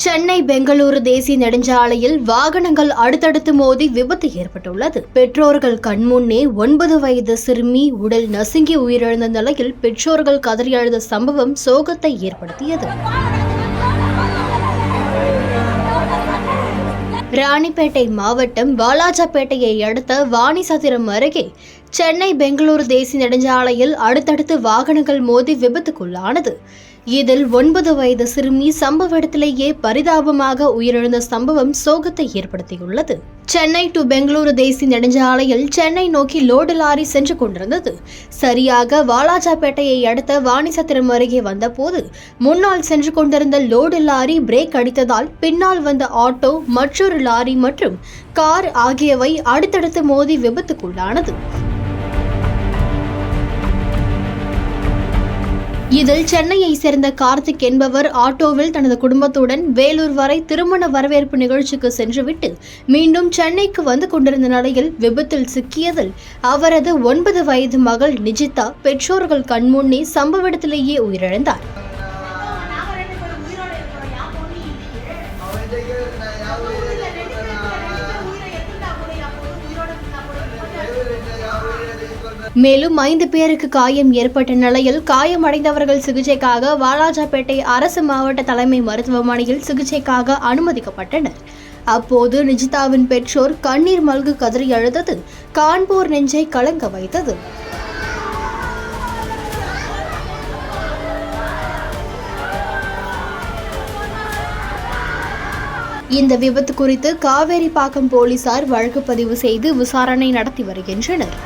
சென்னை பெங்களூரு தேசிய நெடுஞ்சாலையில் வாகனங்கள் அடுத்தடுத்து மோதி விபத்து ஏற்பட்டுள்ளது. பெற்றோர்கள் கண்முன்னே 9 வயது சிறுமி உடல் நசுங்கி உயிரிழந்த நிலையில் பெற்றோர்கள் கதறி அழுத சம்பவம் சோகத்தை ஏற்படுத்தியது. ராணிப்பேட்டை மாவட்டம் வாலாஜாபேட்டையை அடுத்த வாணிசத்திரம் அருகே சென்னை பெங்களூரு தேசிய நெடுஞ்சாலையில் அடுத்தடுத்து வாகனங்கள் மோதி விபத்துக்குள்ளானது. இதில் 9 வயது சிறுமி சம்பவ இடத்திலேயே பரிதாபமாக உயிரிழந்த சம்பவம் சோகத்தை ஏற்படுத்தியுள்ளது. சென்னை டு பெங்களூரு தேசிய நெடுஞ்சாலையில் சென்னை நோக்கி லோடு லாரி சென்று கொண்டிருந்தது. சரியாக வாலாஜாபேட்டையை அடுத்த வாணிசத்திரம் அருகே வந்தபோது முன்னால் சென்று கொண்டிருந்த லோடு லாரி பிரேக் அடித்ததால் பின்னால் வந்த ஆட்டோ, மற்றொரு லாரி மற்றும் கார் ஆகியவை அடுத்தடுத்து மோதி விபத்துக்குள்ளானது. இதில் சென்னையை சேர்ந்த கார்த்திக் என்பவர் ஆட்டோவில் தனது குடும்பத்துடன் வேலூர் வரை திருமண வரவேற்பு நிகழ்ச்சிக்கு சென்றுவிட்டு மீண்டும் சென்னைக்கு வந்து கொண்டிருந்த நிலையில் விபத்தில் சிக்கியதில் அவரது 9 வயது மகள் நிஜிதா பெற்றோர்கள் கண்முன்னே சம்பவ இடத்திலேயே உயிரிழந்தார். மேலும் 5 பேருக்கு காயம் ஏற்பட்ட நிலையில் காயமடைந்தவர்கள் சிகிச்சைக்காக வாலாஜாபேட்டை அரசு மாவட்ட தலைமை மருத்துவமனையில் சிகிச்சைக்காக அனுமதிக்கப்பட்டனர். அப்போது நிஜிதாவின் பெற்றோர் கண்ணீர் மல்கு கதறி அழுதது காண்போர் நெஞ்சை கலங்க வைத்தது. இந்த விபத்து குறித்து காவேரிப்பாக்கம் போலீசார் வழக்கு பதிவு செய்து விசாரணை நடத்தி வருகின்றனர்.